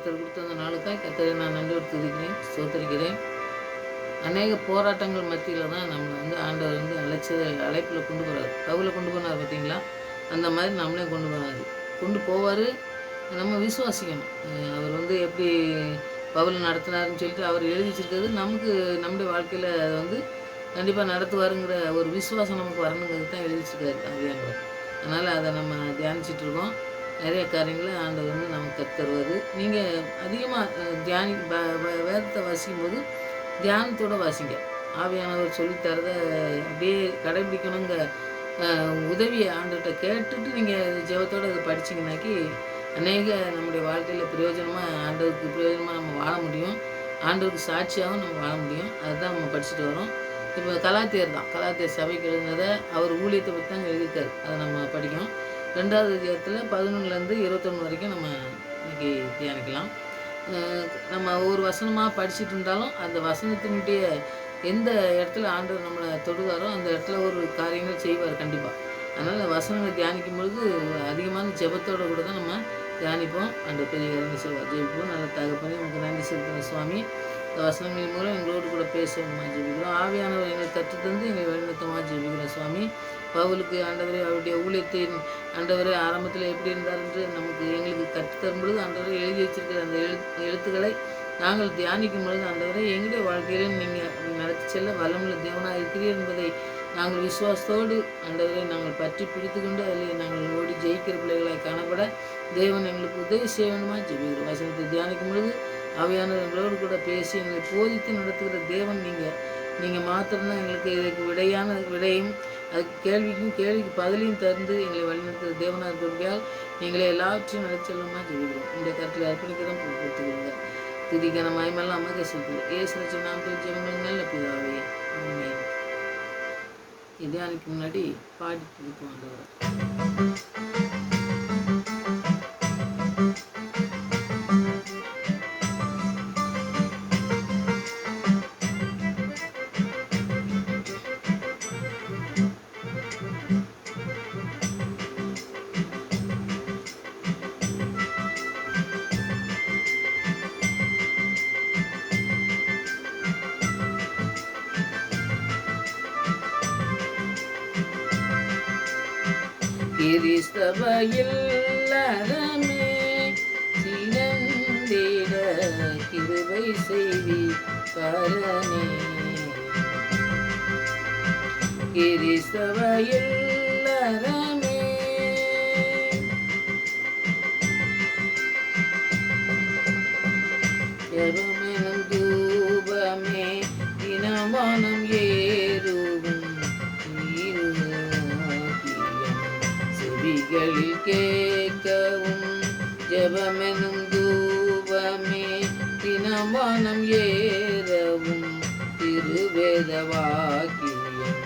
கர்த்தர் கொடுத்த அந்த நாளுக்காய் கர்த்தரை நான் நன்றி துதிக்கிறேன், ஸ்தோத்திரிக்கிறேன். அநேக போராட்டங்கள் மத்தியில் தான் நம்மளை ஆண்டவர் அழைப்பில் கொண்டு போகிறார். பவுலை கொண்டு போனார் பார்த்தீங்களா, அந்த மாதிரி நம்மளே கொண்டு போவார். நம்ம விசுவாசிக்கணும். அவர் எப்படி பவுலை நடத்தினாருன்னு சொல்லிட்டு அவர் எழுதி வச்சிருக்கிறது நமக்கு நம்முடைய வாழ்க்கையில் அதை கண்டிப்பாக நடத்துவாருங்கிற ஒரு விசுவாசம் நமக்கு வரணுங்கிறது தான் எழுதி வச்சிருக்காரு ஆவியானவர். அதனால் அதை நம்ம தியானிச்சிட்டு இருக்கோம். நிறைய காரியங்களை ஆண்டவர் நமக்கு கற்றுருவார். நீங்கள் அதிகமாக வேதத்தை வாசிக்கும்போது தியானத்தோடு வாசிங்க. ஆவியானவர் சொல்லித்தரதை அப்படியே கடைபிடிக்கணுங்க உதவியை ஆண்டவர்கிட்ட கேட்டுட்டு நீங்கள் ஜெபத்தோடு அதை படிச்சிங்கனாக்கி அநேக நம்முடைய வாழ்க்கையில் ஆண்டவருக்கு பிரயோஜனமாக நம்ம வாழ முடியும். ஆண்டவருக்கு சாட்சியாகவும் நம்ம வாழ முடியும். அதுதான் நம்ம படிச்சுட்டு வரோம். இப்போ கலாத்தியர் சபைக்கு எழுதுனதை அவர் ஊழியத்தை பற்றி தான் எழுதியிருக்காரு. அதை நம்ம படிக்கணும். 2வது அதிகாரத்தில் 11லேருந்து 21 வரைக்கும் நம்ம இன்றைக்கி தியானிக்கலாம். நம்ம ஒரு வசனமாக படிச்சுட்டு இருந்தாலும் அந்த வசனத்தினுடைய எந்த இடத்துல ஆண்டவர் நம்மளை தொடுவாரோ அந்த இடத்துல ஒரு காரியங்கள் செய்வார் கண்டிப்பாக. அதனால் வசனங்களை தியானிக்கும் பொழுது அதிகமான ஜெபத்தோடு கூட தான் நம்ம தியானிப்போம். அந்த பெரிய காரியங்கள் செய்வார். ஜெபிப்போம். நல்ல தகப்பனே உங்களுக்கு நன்றி செலுத்துகிற சுவாமி. இந்த வசனங்களின் மூலம் எங்களோடு கூட பேசணுமா ஜெபிக்கிறோம். ஆவியானவர் எங்களை கற்றுத்தந்து எங்களை வழிநடத்தமாக ஜெபிக்கிற சுவாமி. பவுலுக்கு ஆண்டவரே அவருடைய ஊழியத்தின் ஆண்டவரே ஆரம்பத்தில் எப்படி இருந்தார் என்று எங்களுக்கு கற்றுத்தரும் பொழுது ஆண்டவரை எழுதி வச்சிருக்கிற அந்த எழுத்துக்களை நாங்கள் தியானிக்கும் பொழுது ஆண்டவரை எங்களுடைய வாழ்க்கையிலும் நீங்கள் நடத்தி செல்ல வல்லமுள்ள தேவனாக இருக்கிறீர் என்பதை நாங்கள் விசுவாசத்தோடு ஆண்டவரை நாங்கள் பற்றி பிடித்து கொண்டு அதில் நாங்கள் ஓடி ஜெயிக்கிற பிள்ளைகளாய் காணப்பட தேவன் எங்களுக்கு உதவி செய்யணுமா ஜெபிக்கிறோம். வசனத்தை தியானிக்கும் பொழுது ஆவியானவர் எங்களோடு கூட பேசி எங்களை போதித்து நடத்துகிற தேவன் நீங்கள் மாத்திரம்தான் எங்களுக்கு இதற்கு விடையும் அதுக்கு கேள்விக்கு பதிலையும் தந்து எங்களை வழிநடத்துகிற தேவனாக இருக்கிறபடியால் நீங்களே எல்லாவற்றையும் நடத்தி செல்லுமா ஜெபிக்கிறோம். இந்த கருத்தில் அர்ப்பணிக்கிறோம் கொடுத்துக்கிறீங்க. துதிக்கான மயமெல்லாம் அமக செலுத்துகிறோம். ஏசு நாமத்தில் ஜெபங்கள் நல்ல பிதாவே. தியானிக்கு முன்னாடி பாடி கொடுப்போம் ஆண்டவர். கிறிஸ்தவையில் அறமே சிறந்திட கிருபை செய்வி பரனே. கிறிஸ்தவையில் அறமே ஜெபமெனும் தூபமே தினமானம் ஏறுவும் செவிகளில் கேட்கவும் ஜெபமெனும் தூபமே தினமானம் ஏறவும் திருவேத வாக்கியம்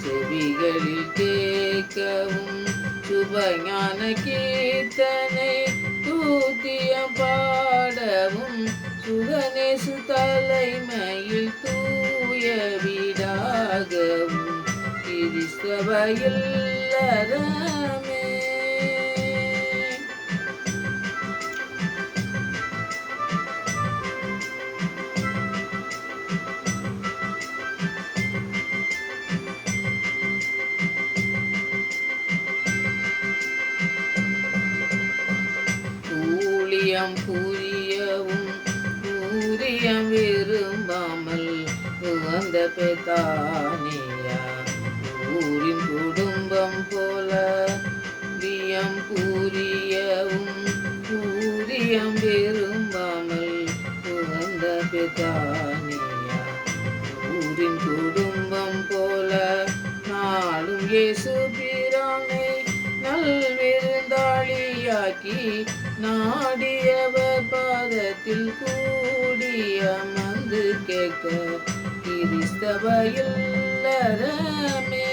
செவிகளில் கேட்கவும் சுபஞான கீர்த்தனை தூத்தியம் பாடவும் சுகநேசு தலைமையில் தூய வீடாகவும் கிறிஸ்தவையில் அறமே. ஊழியம் புரியவும் ஊரியம் விரும்பாமல் உகந்த பெத்தானியா ஊரின் குடும்பம் போல வியம் புரியவும் ஊரியம் விரும்பாமல் உகந்த பெத்தானியா ஊரின் குடும்பம் போல நாளும் இயேசு பிரானை நல்விருந்தாளியாக்கி நாடியவர் பாதத்தில் கூடிய மந்து கேட்க கிறிஸ்தவையில் அறமே.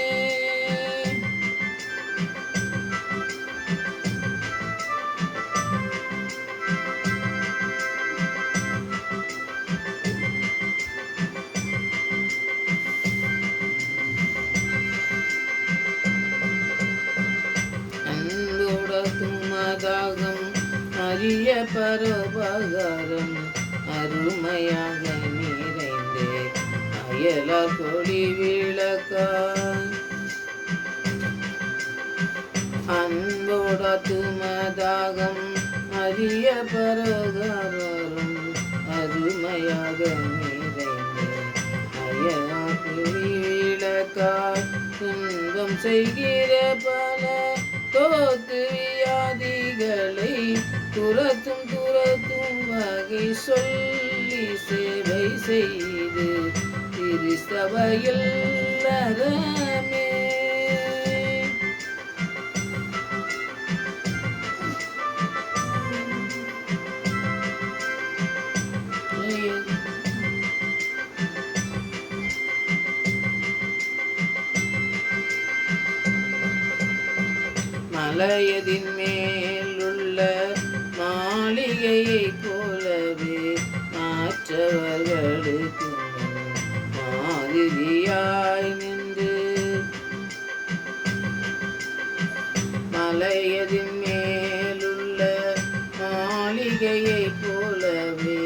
அன்போட தும்மதாகம் அரிய பரோபகாரம் அருமையாக நிறைந்தே அயலார் கொடி விளக்காய் அன்போட துமதாகம் அரிய பரோபகாரம் அருமையாக நிறைந்தே அயலார் கொடி விளக்காய் துன்பம் செய்கிற பல தோத்து வியாதிகளை துரத்தும் வகை சொல்லி சேவை செய்து திருச்சபையில் அறமே மலையதின் மேலுள்ள மாளிகையை போலவே மாற்றவர்களுக்கு மாதிரியாய் நின்று மலையதின் மேலுள்ள மாளிகையை போலவே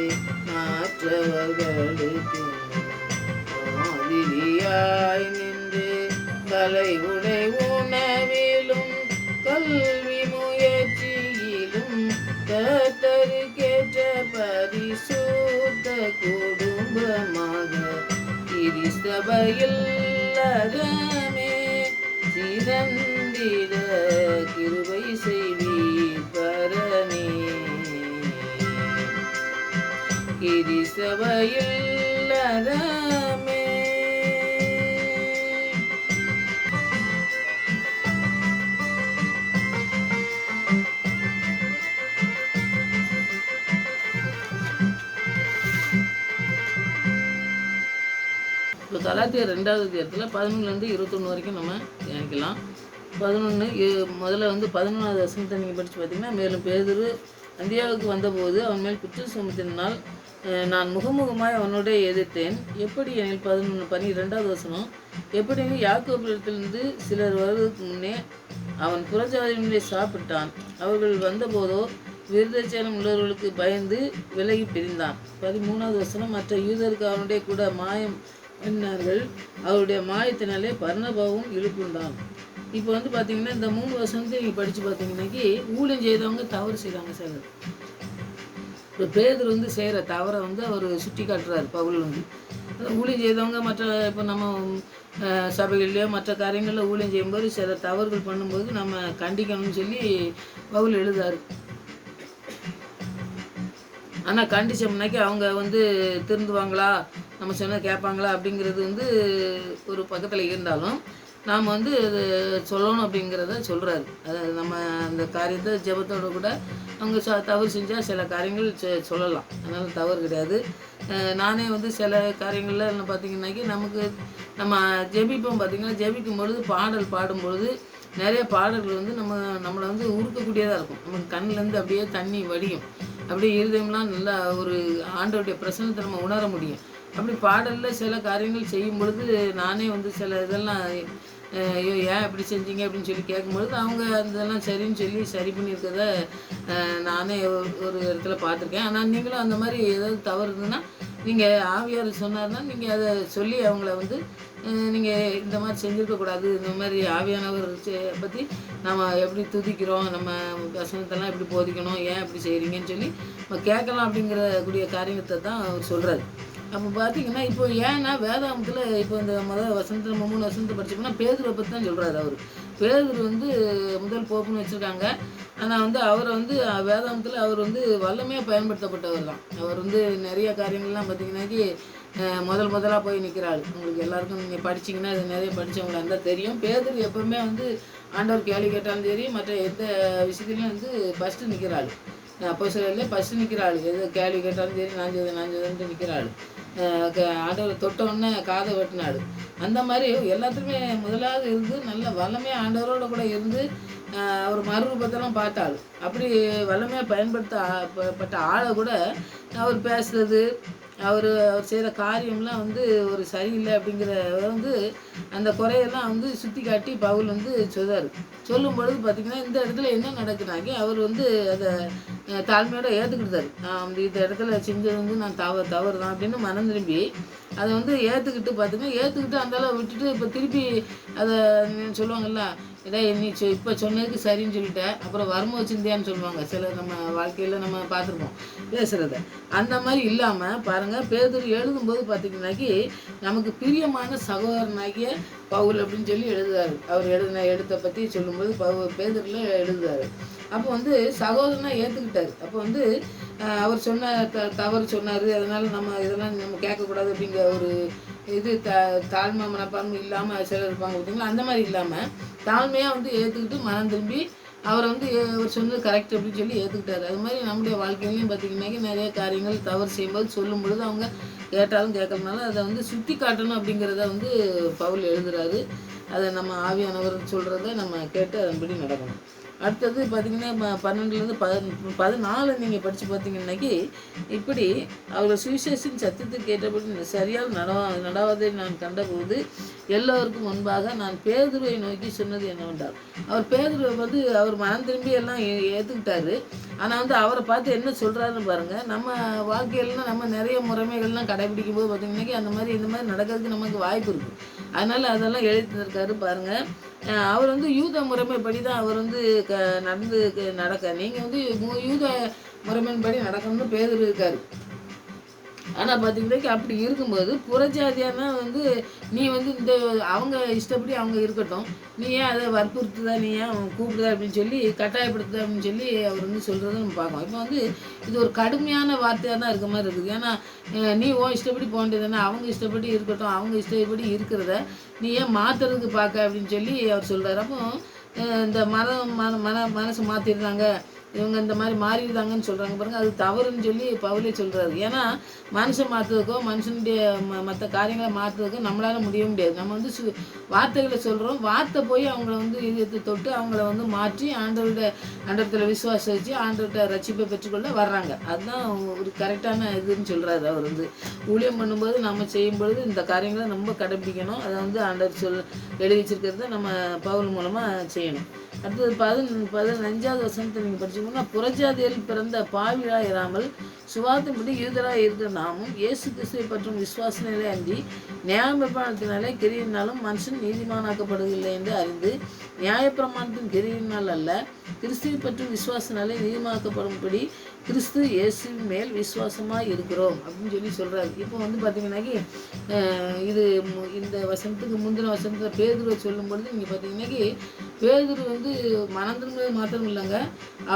மாற்றவர்களுக்கு மாதிரியாய் நின்று கலை உடை உணவிலும் கல்வி முயற்சியிலும் கர்த்தருக்கேற்ற பரிசுத்த குடும்பமாக திருச்சபையில் அறமே சிறந்திட கிருபை செய்வீர் பரனே திருச்சபையில் அறமே. இப்போ கலாத்தியர் 2வது அதிகாரத்தில் 11லேருந்து 21 வரைக்கும் நம்ம தியானிக்கலாம். 11 முதல்ல 11வது வசனத்தை நீங்கள் படித்து பார்த்தீங்கன்னா, மேலும் பேதுரு அந்தியாவுக்கு வந்தபோது அவன் மேல் குற்றம் சுமத்தினால் நான் முகமுகமாய் அவனோட எதிர்த்தேன். எப்படி எனில் 12வது வசனம், எப்படி யாக்கோபிடத்திலிருந்து சிலர் வருவதற்கு முன்னே அவன் புறஜாதியிலே சாப்பிட்டான். அவர்கள் வந்தபோதோ விருதச்சேனம் உள்ளவர்களுக்கு பயந்து விலகி பிரிந்தான். 13வது வசனம், மற்ற யூதருக்கு அவனுடைய கூட மாயம் என்னார்கள். அவருடைய மாயத்தினாலே பர்னபாவும் இழுப்புண்டான். இப்போ பார்த்தீங்கன்னா இந்த 3 வசனத்தை நீங்கள் படித்து பார்த்தீங்கன்னாக்கி ஊழியம் செய்தவங்க தவறு செய்கிறாங்க சார். இப்போ பேதுரு செய்கிற தவறை அவர் சுட்டி காட்டுறாரு. பவுல் ஊழியம் செய்தவங்க மற்ற இப்போ நம்ம சபைகள்லையோ மற்ற காரியங்களில் ஊழியம் செய்யும்போது சில தவறுகள் பண்ணும்போது நம்ம கண்டிக்கணும்னு சொல்லி பவுல் எழுதாரு. ஆனால் கண்டிச்சோம்னாக்கி அவங்க திருந்துவாங்களா, நம்ம சொன்னால் கேட்பாங்களா அப்படிங்கிறது ஒரு பக்கத்தில் இருந்தாலும் நாம் அது சொல்லணும் அப்படிங்கிறத சொல்கிறாரு. அதாவது நம்ம அந்த காரியத்தை ஜெபத்தோடு கூட அவங்க தவறு செஞ்சால் சில காரியங்கள் சொல்லலாம். அதனால் தவறு கிடையாது. நானே சில காரியங்களில் பார்த்திங்கன்னாக்கி நமக்கு நம்ம ஜெபிப்போம். பார்த்திங்கன்னா ஜெபிக்கும் பொழுது பாடல் பாடும்பொழுது நிறைய பாடல்கள் நம்மளை உருக்கக்கூடியதாக இருக்கும். நமக்கு கண்ணிலேருந்து அப்படியே தண்ணி வடியும். அப்படியே இருதயம்லாம் நல்லா ஒரு ஆண்டவருடைய பிரசன்னத்தை நம்ம உணர முடியும். அப்படி பாடலில் சில காரியங்கள் செய்யும் பொழுது நானே சில இதெல்லாம் ஐயோ ஏன் இப்படி செஞ்சீங்க அப்படின்னு சொல்லி கேட்கும்பொழுது அவங்க அதெல்லாம் சரின்னு சொல்லி சரி பண்ணியிருக்கிறத நானே ஒரு இடத்துல பார்த்துருக்கேன். ஆனால் நீங்களும் அந்த மாதிரி ஏதாவது தவறு இருந்ததுன்னா நீங்கள் ஆவியார் சொன்னார்னா நீங்கள் அதை சொல்லி அவங்கள நீங்கள் இந்த மாதிரி செஞ்சுருக்கக்கூடாது, இந்த மாதிரி ஆவியானவர் பற்றி நம்ம எப்படி துதிக்கிறோம், நம்ம வசனத்தெல்லாம் எப்படி போதிக்கணும், ஏன் இப்படி செய்கிறீங்கன்னு சொல்லி நம்ம கேட்கலாம் அப்படிங்கிற கூடிய காரியத்தை தான் அவர் சொல்கிறாரு. அப்போ பார்த்தீங்கன்னா இப்போ ஏன்னா வேதாமத்தில் இப்போ இந்த வசனத்தில் நம்ம 3 வசனத்தை படிச்சோம்னா பேதுருவை பற்றி தான் சொல்கிறாரு. அவர் பேதுரு முதல் போப்புன்னு வச்சுருக்காங்க. ஆனால் அவரை வேதாமத்தில் அவர் வல்லமையாக பயன்படுத்தப்பட்டவர் தான். அவர் நிறைய காரியங்கள்லாம் பார்த்திங்கன்னாக்கி முதலாக போய் நிற்கிறாள். உங்களுக்கு எல்லாருக்கும் நீங்கள் படிச்சிங்கன்னா அது நிறைய படித்தவங்களா இருந்தால் தெரியும். பேதுரு எப்போவுமே ஆண்டவர் கேள்வி கேட்டாலும் சரி மற்ற எந்த விஷயத்துலையும் ஃபஸ்ட்டு நிற்கிறாள். அப்போ சிலர்லேயே ஃபஸ்ட்டு நிற்கிறாள். எது கேள்வி கேட்டாலும் சரி நான் செய்தேன்ட்டு நிற்கிறாள். ஆண்டவர் தொட்டவுடனே காதை வெட்டினாள். அந்த மாதிரி எல்லாத்துக்குமே முதலாவது இருந்து நல்ல வல்லமையாக ஆண்டவரோட கூட இருந்து ஒரு மறுரூபத்தெல்லாம் பார்த்தாள். அப்படி வல்லமையாக பயன்படுத்தப்பட்ட ஆளை கூட அவர் பேசுறது அவர் செய்கிற காரியம்லாம் வந்து ஒரு சரியில்லை அப்படிங்கிற வந்து அந்த குறையெல்லாம் வந்து சுட்டி காட்டி பவுல் வந்து சொல்றாரு. சொல்லும் பொழுது பார்த்திங்கன்னா இந்த இடத்துல என்ன நடக்குனாக்கி அவர் வந்து அதை தாழ்மையோட ஏற்றுக்கிட்டாரு. நான் இந்த இடத்துல செஞ்சது வந்து நான் தவறு தான் அப்படின்னு மனம் திரும்பி அதை வந்து ஏற்றுக்கிட்டு பார்த்திங்கன்னா ஏற்றுக்கிட்டு அந்தளவு விட்டுட்டு இப்போ திருப்பி அதை சொல்லுவாங்கள்ல, இடையே நீ இப்போ சொன்னதுக்கு சரின்னு சொல்லிட்டேன், அப்புறம் வறுமை வச்சுருந்தியான்னு சொல்லுவாங்க சில நம்ம வாழ்க்கையில் நம்ம பார்த்துருப்போம் பேசுகிறத. அந்த மாதிரி இல்லாமல் பாருங்கள், பேதுரு எழுதும்போது பார்த்திங்கனாக்கி நமக்கு பிரியமான சகோதரனாகிய பவுல் அப்படின்னு சொல்லி எழுதுறாரு. அவர் எழுத்தை பற்றி சொல்லும்போது பேதுருல எழுதுறாரு. அப்போ வந்து சகோதரனாக ஏற்றுக்கிட்டார். அப்போ வந்து அவர் சொன்ன தவறு சொன்னார், அதனால் நம்ம இதெல்லாம் நம்ம கேட்கக்கூடாது அப்படிங்கிற ஒரு இது தாழ்மை மனப்பான்மை இல்லாமல் சிலர் இருப்பாங்க பார்த்தீங்களா, அந்த மாதிரி இல்லாமல் தாழ்மையாக வந்து ஏற்றுக்கிட்டு மனம் திரும்பி அவரை வந்து அவர் சொன்னது கரெக்ட் அப்படின்னு சொல்லி ஏற்றுக்கிட்டாரு. அது மாதிரி நம்முடைய வாழ்க்கையிலையும் பார்த்திங்கன்னாக்கி நிறைய காரியங்கள் தவறு செய்யும்போது சொல்லும் பொழுது அவங்க கேட்டாலும் கேட்கறதுனால அதை வந்து சுற்றி காட்டணும் அப்படிங்கிறத வந்து பவுல் எழுதுறாரு. அதை நம்ம ஆவியானவர் சொல்கிறத நம்ம கேட்டு அதன்படி நடக்கணும். அடுத்தது பார்த்திங்கன்னா 12லேருந்து 14 நீங்கள் படித்து பார்த்தீங்கன்னாக்கி இப்படி அவர்கள் சுவிசேஷின் சத்தியத்துக்கு ஏற்றபடி சரியாக நடாவதை நான் கண்டபோது எல்லோருக்கும் முன்பாக நான் பேதுருவை நோக்கி சொன்னது என்னவென்றால், அவர் பேதுருவை வந்து அவர் மனம் திரும்பி எல்லாம் ஏற்றுக்கிட்டாரு. ஆனால் வந்து அவரை பார்த்து என்ன சொல்கிறாருன்னு பாருங்கள். நம்ம வாழ்க்கையிலலாம் நம்ம நிறைய முறைமைகள்லாம் கடைபிடிக்கும் போது பார்த்திங்கன்னாக்கி இந்த மாதிரி நடக்கிறதுக்கு நமக்கு வாய்ப்பு இருக்குது. அதனால் அதெல்லாம் எழுதி தந்திருக்காரு பாருங்கள். அவர் வந்து யூத முறைமைப்படி தான் அவர் வந்து நடக்க, நீங்கள் வந்து யூத முறைமைப்படி நடக்கணும்னு பேதுரு இருக்கார். ஆனால் பார்த்தீங்கன்னாக்கி அப்படி இருக்கும்போது புறஜாதியானா வந்து நீ வந்து இந்த அவங்க இஷ்டப்படி அவங்க இருக்கட்டும், நீ ஏன் அதை வற்புறுத்துதா, நீ ஏன் கூப்பிடுதா அப்படின்னு சொல்லி கட்டாயப்படுத்துதா அப்படின்னு சொல்லி அவர் வந்து சொல்கிறத நம்ம பார்க்கணும். இப்போ வந்து இது ஒரு கடுமையான வார்த்தையாக தான் இருக்க மாதிரி இருக்குது. ஏன்னா நீ இஷ்டப்படி போக வேண்டியதுன்னா அவங்க இஷ்டப்படி இருக்கட்டும், அவங்க இஷ்டப்படி இருக்கிறத நீ ஏன் மாற்றுறதுக்கு பார்க்க அப்படின்னு சொல்லி அவர் சொல்கிறார். அப்போ இந்த மனசு மாற்றிடுறாங்க, இவங்க இந்த மாதிரி மாறிடுறாங்கன்னு சொல்கிறாங்க பாருங்கள், அது தவறுன்னு சொல்லி பவுலே சொல்கிறாரு. ஏன்னா மனுஷன் மாற்றுறதுக்கோ மனுஷனுடைய மற்ற காரியங்களை மாற்றுறதுக்கோ நம்மளால் முடிய முடியாது. நம்ம வந்து வார்த்தைகளை சொல்கிறோம், வார்த்தை போய் அவங்கள வந்து இதயத்தை தொட்டு அவங்கள வந்து மாற்றி ஆண்டவரத்தில் விசுவாசிச்சு ஆண்டவர்கிட்ட ரட்சிப்பை பெற்றுக்கொள்ள வர்றாங்க. அதுதான் ஒரு கரெக்டான இதுன்னு சொல்கிறாரு. அவர் வந்து ஊழியம் பண்ணும்போது நம்ம செய்யும்பொழுது இந்த காரியங்களை ரொம்ப கடைப்பிடிக்கணும். அதை வந்து ஆண்டவர் எழுதி வச்சிருக்கிறத நம்ம பவுல் மூலமாக செய்யணும். அடுத்தது 15வது வசனத்தை நீங்கள் படிச்சுக்கோங்கன்னா, புறஜாதியில் பிறந்த பாவியாக இராமல் சுவார்த்தின்படி யூதராக இருக்கிற நாமும் இயேசு கிறிஸ்துவை பற்றும் விசுவாசத்தினாலே அன்றி நியாயப்பிரமாணத்தினாலே கிரியினாலும் மனுஷன் நீதிமானாக்கப்படுவதில்லை என்று அறிந்து நியாயப்பிரமாணத்தின் கிரியினால் அல்ல, கிறிஸ்துவை பற்றும் விசுவாசத்தினாலே நீதிமாக்கப்படும்படி கிறிஸ்து இயேசுவின் மேல் விசுவாசமாக இருக்கிறோம் அப்படின்னு சொல்லி சொல்கிறாரு. இப்போ வந்து பார்த்தீங்கன்னாக்கி இது இந்த வசனத்துக்கு முந்தின வசனத்தில் பேதுருவை சொல்லும் பொழுது நீங்கள் பார்த்தீங்கன்னாக்கி பேதுரு வந்து மனம் திரும்புவது மாத்திரம் இல்லைங்க,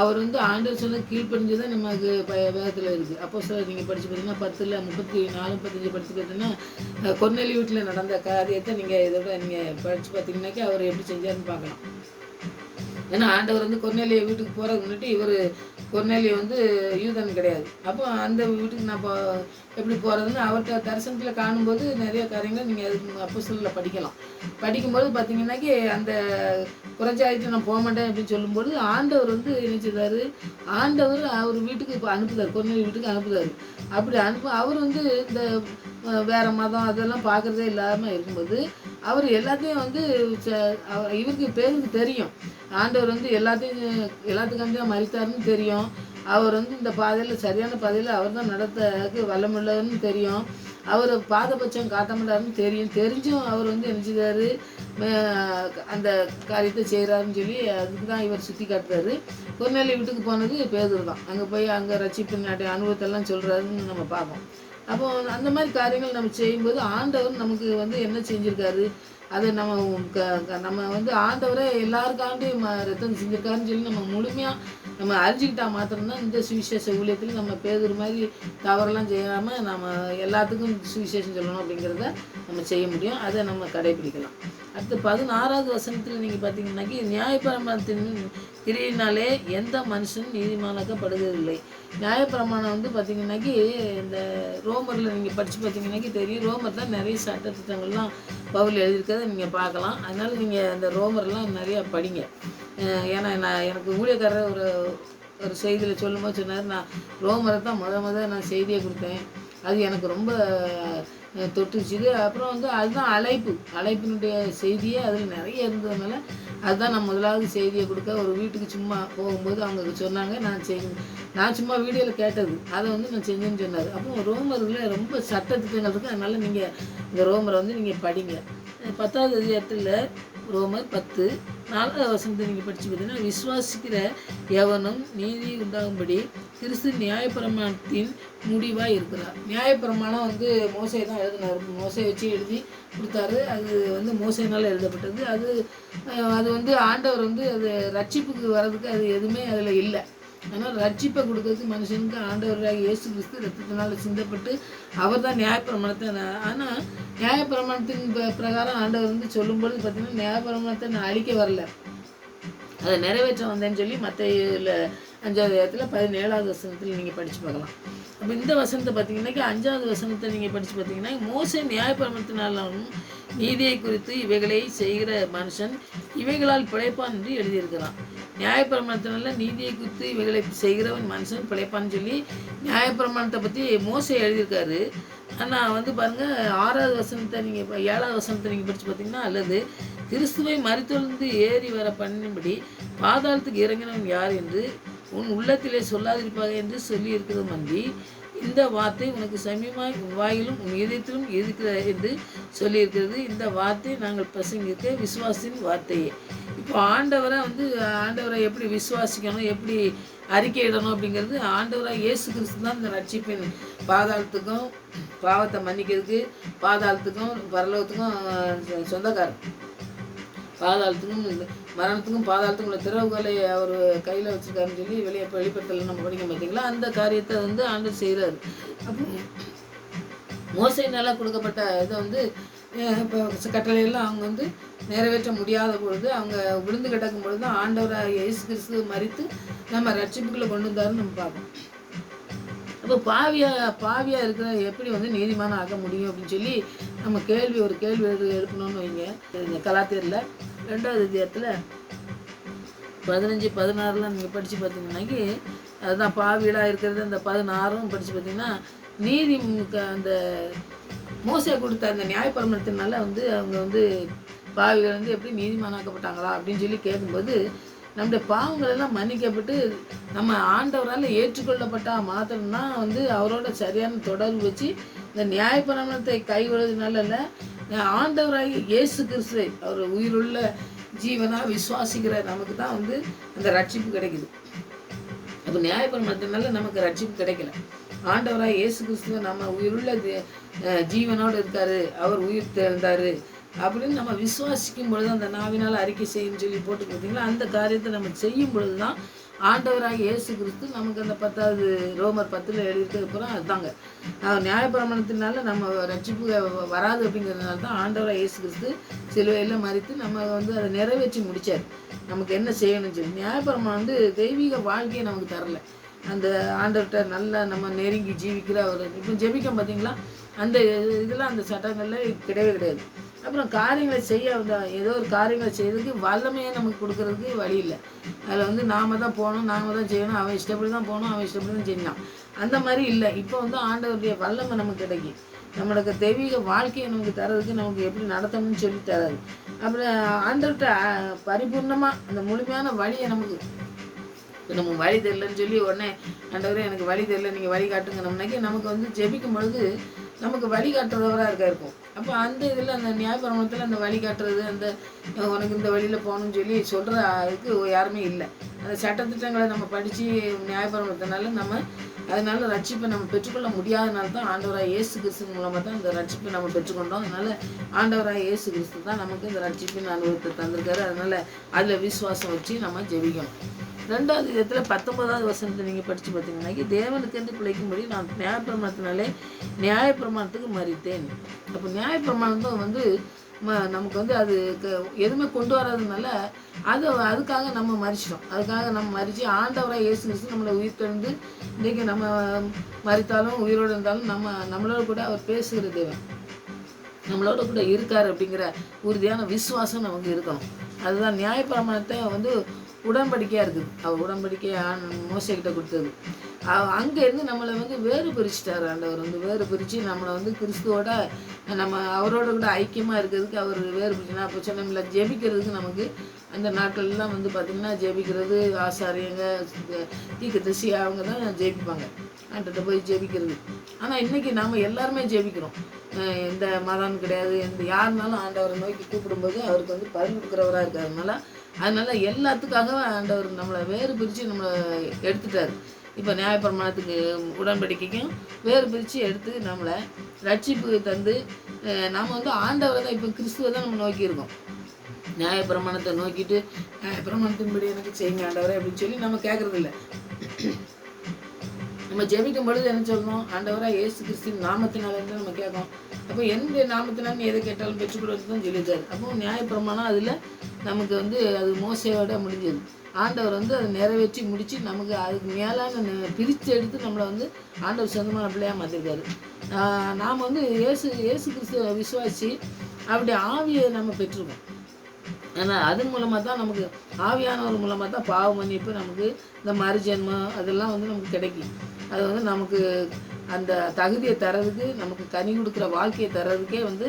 அவர் வந்து ஆண்டவர் சொன்ன கீழ்ப்படிஞ்சு தான் நமக்கு வேதத்தில் இருக்குது. அப்போ சார் நீங்கள் படித்து பார்த்தீங்கன்னா 10:34, 35 படித்து பார்த்தீங்கன்னா கொர்நேலியு வீட்டில் நடந்த காரியத்தை நீங்கள் இதோட நீங்கள் படித்து பார்த்தீங்கன்னாக்கி அவர் எப்படி செஞ்சாருன்னு பார்க்கலாம். ஏன்னா ஆண்டவர் வந்து கொர்நேலியு வீட்டுக்கு போகிறதுக்கு முன்னாடி இவர் கொர்நேலியு வந்து யூதன் கிடையாது. அப்போ அந்த வீட்டுக்கு நான் எப்படி போகிறதுன்னு அவர்கிட்ட தரிசனத்தில் காணும்போது நிறைய காரியங்கள் நீங்கள் அதுக்கு அப்போஸ்தலரில் படிக்கலாம். படிக்கும்போது பார்த்தீங்கன்னாக்கி அந்த புறஜாதிக்கு நான் போக மாட்டேன் அப்படின்னு சொல்லும்போது ஆண்டவர் வந்து என்ன செய்தார், ஆண்டவர் அவர் வீட்டுக்கு இப்போ அனுப்புதார், கொர்நேலியு வீட்டுக்கு அனுப்புதார். அப்படி அவர் வந்து இந்த வேறு மதம் அதெல்லாம் பார்க்குறதே இல்லாமல் இருக்கும்போது அவர் எல்லாத்தையும் வந்து இவருக்கு பேருக்கு தெரியும், ஆண்டவர் வந்து எல்லாத்துக்காண்டி தான் மரித்தாருன்னு தெரியும். அவர் வந்து இந்த பாதையில் சரியான பாதையில் அவர் தான் நடத்துறதுக்கு வல்லமுள்ளவர்னு தெரியும். அவர் பாதபட்சம் காட்ட மாட்டாருன்னு தெரிஞ்சும் அவர் வந்து என்ன செய்தார், அந்த காரியத்தை செய்கிறாருன்னு சொல்லி அதுக்கு தான் இவர் சுற்றி காட்டுறாரு. கொர்நேலியு வீட்டுக்கு போனது பேதுரு தான். அங்கே போய் அங்கே ரட்சிப்பு நாட்டிய அனுபவத்தெல்லாம் சொல்கிறாருன்னு நம்ம பார்ப்போம். அப்போ அந்த மாதிரி காரியங்கள் நம்ம செய்யும்போது ஆண்டவர் நமக்கு வந்து என்ன செஞ்சுருக்காரு, அதை நம்ம வந்து ஆண்டவரை எல்லாருக்காண்டியும் ரத்தம் செஞ்சுருக்காருன்னு சொல்லி நம்ம முழுமையாக நம்ம அறிஞ்சிக்கிட்டா மாத்திரம்தான் இந்த சுவிசேஷ ஊழியத்தில் நம்ம பேதுரு மாதிரி தவறெல்லாம் செய்யாமல் நம்ம எல்லாத்துக்கும் சுவிசேஷம் சொல்லணும் அப்படிங்கிறத நம்ம செய்ய முடியும். அதை நம்ம கடைபிடிக்கலாம். அடுத்து 16வது வசனத்தில் நீங்கள் பார்த்தீங்கன்னாக்கி நியாயப்பிரமாணத்தின் கிரியினாலே எந்த மனுஷன் நீதிமானாக்கப்படுவதில்லை. நியாயப்பிரமாணம் வந்து பார்த்திங்கனாக்கி இந்த ரோமரில் நீங்கள் படித்து பார்த்தீங்கன்னாக்கி தெரியும். ரோமர் தான் நிறைய சட்டத்திட்டங்கள்லாம் பவுல் எழுதியிருக்கிறத நீங்கள் பார்க்கலாம். அதனால் நீங்கள் அந்த ரோமர்லாம் நிறையா படிங்க. ஏன்னா எனக்கு ஊழியக்காரர் ஒரு செய்தியில் சொல்லும்போது சொன்னார், நான் ரோமரை தான் நான் செய்தியை கொடுத்தேன், அது எனக்கு ரொம்ப தொட்டுச்சுது. அப்புறம் வந்து அதுதான் அழைப்பினுடைய செய்தியே அதில் நிறைய இருந்ததுனால அதுதான் நான் முதலாவது செய்தியை கொடுக்க ஒரு வீட்டுக்கு சும்மா போகும்போது அவங்க சொன்னாங்க. நான் சும்மா வீடியோவில் கேட்டது அதை வந்து நான் செஞ்சேன்னு சொன்னார். அப்போ ரோமரில் ரொம்ப சட்டத்திட்டங்கள் இருக்குது. அதனால் நீங்கள் இந்த ரோமரை வந்து நீங்கள் படிங்க. 10வது அதிகாரத்தில் ரோமர் 10 4வது வசனத்தை நீங்கள் படித்து பார்த்தீங்கன்னா, விசுவாசிக்கிற எவனும் நீதி உண்டாகும்படி கிறிஸ்து நியாயப்பிரமாணத்தின் முடிவாக இருக்கிறார். நியாயப்பிரமாணம் வந்து மோசே தான் எழுதினார். மோசை வச்சு எழுதி கொடுத்தாரு. அது வந்து மோசையினால் எழுதப்பட்டது. அது வந்து ஆண்டவர் வந்து அது ரட்சிப்புக்கு வர்றதுக்கு அது எதுவுமே அதில் இல்லை. ஆனால் ரட்சிப்பை கொடுக்கறதுக்கு மனுஷனுக்கு ஆண்டவராக இயேசு கிறிஸ்து ரத்தத்தினால் சிந்தப்பட்டு அவர் தான் நியாயப்பிரமாணத்தை. ஆனால் நியாயப்பிரமாணத்தின் பிரகாரம் ஆண்டவர் வந்து சொல்லும்பொழுது பார்த்திங்கன்னா, நியாயப்பிரமாணத்தை நான் அழிக்க வரல, அதை நிறைவேற்ற வந்தேன்னு சொல்லி மத்தேயுல 5வது அதிகாரத்தில் 17வது வசனத்தில் நீங்கள் படித்து பார்க்கலாம். அப்போ இந்த வசனத்தை பார்த்தீங்கன்னாக்கா 5வது வசனத்தை நீங்கள் படித்து பார்த்தீங்கன்னா, மோசே நியாயப்பிரமாணத்தினாலும் நீதியை குறித்து இவைகளை செய்கிற மனுஷன் இவைகளால் பிழைப்பான் என்று எழுதியிருக்கிறான். நியாயப்பிரமாணத்தினால நீதியை குறித்து இவைகளை செய்கிறவன் மனுஷன் பிழைப்பான்னு சொல்லி நியாயப்பிரமாணத்தை பற்றி மோசே எழுதியிருக்காரு. ஆனால் வந்து பாருங்கள் 6வது வசனத்தை நீங்கள் 7வது வசனத்தை நீங்கள் படித்து பார்த்தீங்கன்னா, அல்லது கிறிஸ்துவை மரித்தொழுந்து ஏறி வர பண்ணின்படி பாதாளத்துக்கு இறங்கினவன் யார் என்று உன் உள்ளத்திலே சொல்லாதிருப்பாக என்று சொல்லியிருக்கிறது மந்தி, இந்த வார்த்தை உனக்கு சமீபமாய் உன் வாயிலும் உன் இதயத்திலும் இருக்கிற என்று சொல்லியிருக்கிறது. இந்த வார்த்தை நாங்கள் பிரசங்கிக்க விசுவாசின் வார்த்தையே. இப்போ ஆண்டவரை எப்படி விசுவாசிக்கணும், எப்படி அறிக்கையிடணும் அப்படிங்கிறது ஆண்டவராக இயேசு கிறிஸ்து தான் இந்த ரட்சிப்பின் பாதாளத்துக்கும் பாவத்தை மன்னிக்கிறதுக்கு பாதாளத்துக்கும் பரலோகத்துக்கும் சொந்தக்காரர். பாதாளத்துக்கும் மரணத்துக்கும் பாதாளத்துக்கும் உள்ள திறவுகளை அவர் கையில் வச்சுருக்காருன்னு சொல்லி வெளிப்படுத்தல நம்ம படிக்க பார்த்தீங்களா, அந்த காரியத்தை வந்து ஆண்டவர் செய்கிறாரு. அப்போ மோசையினால் கொடுக்கப்பட்ட இதை வந்து இப்போ கட்டளையெல்லாம் அவங்க வந்து நிறைவேற்ற முடியாத பொழுது அவங்க விழுந்து கிடக்கும் பொழுது தான் ஆண்டவராக இயேசு கிறிஸ்து மரித்து நம்ம ரட்சிப்புக்குள்ளே கொண்டு வந்தாருன்னு நம்ம பார்ப்போம். அப்போ பாவியாக இருக்கிற எப்படி வந்து நீதிமானம் ஆக முடியும் அப்படின்னு சொல்லி நம்ம ஒரு கேள்வி எழுப்பணும்னு வைங்க. இந்த கலாத்தியரில் 2வது அதிகாரத்தில் 15-16 நீங்கள் படித்து பார்த்தீங்கன்னாக்கி அதுதான் பாவியலாக இருக்கிறது. அந்த 16 படித்து பார்த்தீங்கன்னா, நீதி அந்த மோசே கொடுத்த அந்த நியாயப்பிரமாணத்தினால வந்து அவங்க வந்து பாவிகள் வந்து எப்படி நீதிமானாக்கப்பட்டாங்களா அப்படின்னு சொல்லி கேட்கும்போது, நம்முடைய பாவங்கள் எல்லாம் மன்னிக்கப்பட்டு நம்ம ஆண்டவரால் ஏற்றுக்கொள்ளப்பட்டால் மாத்திரம்தான் வந்து அவரோட சரியான தொடர்பு வச்சு இந்த நியாயப்பிரமாணத்தை கைவிடுறதுனால இல்லை, ஆண்டவராகி இயேசு கிறிஸ்துவை அவர் உயிருள்ள ஜீவனாக விசுவாசிக்கிற நமக்கு தான் வந்து அந்த ரட்சிப்பு கிடைக்குது. அப்போ நியாயப்பிரமாணத்தினால நமக்கு ரட்சிப்பு கிடைக்கல. ஆண்டவராக இயேசு கிறிஸ்துவை நம்ம உயிருள்ள ஜீவனோடு இருக்காரு, அவர் உயிர் தெழுந்தார் அப்படின்னு நம்ம விசுவாசிக்கும் பொழுது அந்த நாவினால் அறிக்கை செய்யும் சொல்லி போட்டு பார்த்தீங்களா, அந்த காரியத்தை நம்ம செய்யும் பொழுது தான் ஆண்டவராக இயேசு கிறிஸ்து நமக்கு அந்த 10வது ரோமர் 10 எழுதியிருக்கிறது அப்புறம் அதுதாங்க நியாயப்பிரமாணத்தினால நம்ம ரட்சிப்பு வராது. அப்படிங்கிறதுனால தான் ஆண்டவராக இயேசு கிறிஸ்து சிலுவையில் மரித்து நம்ம வந்து அதை நிறைவேற்றி முடித்தார். நமக்கு என்ன செய்யணும்னு சொல்லி நியாயப்பிரமாணம் வந்து தெய்வீக வாழ்க்கையை நமக்கு தரல. அந்த ஆண்டவர்கிட்ட நல்லா நம்ம நெருங்கி ஜீவிக்கிற அவர் இப்போ ஜெபிக்கம் பார்த்தீங்களா, அந்த இதெல்லாம் அந்த சட்டங்களில் கிடையவே கிடையாது. அப்புறம் காரியங்களை செய்ய ஏதோ ஒரு காரியங்களை செய்யறதுக்கு வல்லமையை நமக்கு கொடுக்கறதுக்கு வழி இல்லை. அதில் வந்து நாம தான் போகணும், நாம தான் செய்யணும், அவன் இஷ்டப்படி தான் போகணும், அவன் இஷ்டப்படி தான் செய்யணும், அந்த மாதிரி இல்லை. இப்போ வந்து ஆண்டவருடைய வல்லமை நமக்கு கிடைக்கும். நம்மளுக்கு தெய்வீக வாழ்க்கையை நமக்கு தரதுக்கு நமக்கு எப்படி நடத்தணும்னு சொல்லி தராது. அப்புறம் ஆண்டவர்கிட்ட பரிபூர்ணமாக அந்த முழுமையான வழியை நமக்கு இப்போ நம்ம வழி தெரியலன்னு சொல்லி உடனே ஆண்டவரே எனக்கு வழி தெரியல நீங்கள் வழி காட்டுங்கன்னோம்னாக்கி நமக்கு வந்து ஜெபிக்கும் பொழுது நமக்கு வழிகாட்டுறவராக இருக்கும். அப்போ அந்த இதில் அந்த நியாயப்பிரமாணத்தில் அந்த வழிகாட்டுறது அந்த உனக்கு இந்த வழியில் போகணும்னு சொல்லி சொல்கிற அதுக்கு யாருமே இல்லை. அந்த சட்டத்திட்டங்களை நம்ம படித்து நியாயப்பிரமாணத்தினால அதனால ரட்சிப்பை நம்ம பெற்றுக்கொள்ள முடியாதனால தான் ஆண்டவராக இயேசு கிறிஸ்து மூலமாக தான் இந்த ரட்சிப்பை நம்ம பெற்றுக்கொண்டோம். அதனால் ஆண்டவராக இயேசு கிறிஸ்து தான் நமக்கு இந்த ரட்சிப்பின் அனுபவத்தை தந்திருக்காரு. அதனால் அதில் விசுவாசம் வச்சு நம்ம ஜெபிக்கணும். 2வது இடத்துல 19வது வசனத்தை நீங்கள் படித்து பார்த்தீங்கன்னாக்கி தேவனுக்கென்று பிழைக்கும்படி நான் நியாயப்பிரமாணத்துக்கு மறித்தேன். அப்போ நியாயப்பிரமாணம் வந்து நமக்கு வந்து அது எதுவுமே கொண்டு வராதுனால அதுக்காக நம்ம மறிச்சிட்டோம். அதுக்காக நம்ம மறித்து ஆண்டவராக இயேசு கிறிஸ்து நம்மளை உயிர் தெழுந்து இன்றைக்கி நம்ம மறித்தாலும் உயிரோடு இருந்தாலும் நம்மளோட கூட அவர் பேசுகிற தேவன் நம்மளோட கூட இருக்கார் அப்படிங்கிற உறுதியான விசுவாசம் நமக்கு இருக்கணும். அதுதான் நியாயப்பிரமாணத்தை வந்து உடன்படிக்கையாக இருக்குது. அவர் உடன்படிக்கையை மோசைக்கிட்ட கொடுத்தது. அங்கேருந்து நம்மளை வந்து வேறு பிரிச்சுட்டார் ஆண்டவர். வந்து வேறு பிரித்து நம்மளை வந்து கிறிஸ்துவோட நம்ம அவரோட கூட ஐக்கியமாக இருக்கிறதுக்கு அவர் வேறு பிரிச்சு. நான் இப்போ சொன்னோம்ல, ஜெபிக்கிறதுக்கு நமக்கு அந்த நாட்கள்லாம் வந்து பார்த்திங்கன்னா ஜெபிக்கிறது ஆசாரியங்க தீர்க்கதரிசி அவங்க தான் ஜெபிப்பாங்க, ஆண்டர்கிட்ட போய் ஜெபிக்கிறது. ஆனால் இன்றைக்கி நாம் எல்லாருமே ஜெபிக்கிறோம். எந்த மதம் கிடையாது, எந்த யாருனாலும் ஆண்டவரை நோக்கி கூப்பிடும்போது அவருக்கு வந்து பதில் கொடுக்குறவராக இருக்காருனால அதனால் எல்லாத்துக்காகவே ஆண்டவர் நம்மளை வேறு பிரித்து நம்மளை எடுத்துட்டார். இப்போ நியாயப்பிரமாணத்துக்கு உடன்படிக்கைக்கும் வேறு பிரித்து எடுத்து நம்மளை ரட்சிப்பு தந்து நாம் வந்து ஆண்டவரை தான் இப்போ கிறிஸ்துவை தான் நம்ம நோக்கியிருக்கோம். நியாயப்பிரமாணத்தை நோக்கிட்டு நியாயப்பிரமாணத்தின்படி எனக்கு செய்யுங்க ஆண்டவரை அப்படின்னு சொல்லி நம்ம கேட்குறதில்ல. நம்ம ஜெபிக்கும் பொழுது என்ன சொல்லணும்? ஆண்டவராக இயேசு கிறிஸ்துவின் நாமத்தினாலேருந்து நம்ம கேட்கோம். அப்போ என்னுடைய நாமத்தினாலும் எதை கேட்டாலும் பெற்றுக்கொடுத்து தான் சொல்லிட்டார். அப்போ நியாயப்பிரமாணம் அதில் நமக்கு வந்து அது மோசையோட முடிஞ்சது. ஆண்டவர் வந்து அதை நிறைவேற்றி முடித்து நமக்கு அதுக்கு மேலான பிரித்து எடுத்து நம்மளை வந்து ஆண்டவர் சொந்தமான பிள்ளையாக மாற்றிருக்காரு. நாம் வந்து இயேசு கிறிஸ்துவ விசுவாசி அப்படி ஆவியை நம்ம பெற்றிருக்கோம். ஆனால் அதன் மூலமாக தான் நமக்கு ஆவியானவர் மூலமாக தான் பாவ மன்னிப்பு, நமக்கு இந்த மறுஜென்மம் அதெல்லாம் வந்து நமக்கு கிடைக்கும். அது வந்து நமக்கு அந்த தகுதியை தர்றதுக்கு, நமக்கு கனி கொடுக்குற வாழ்க்கையை தர்றதுக்கே வந்து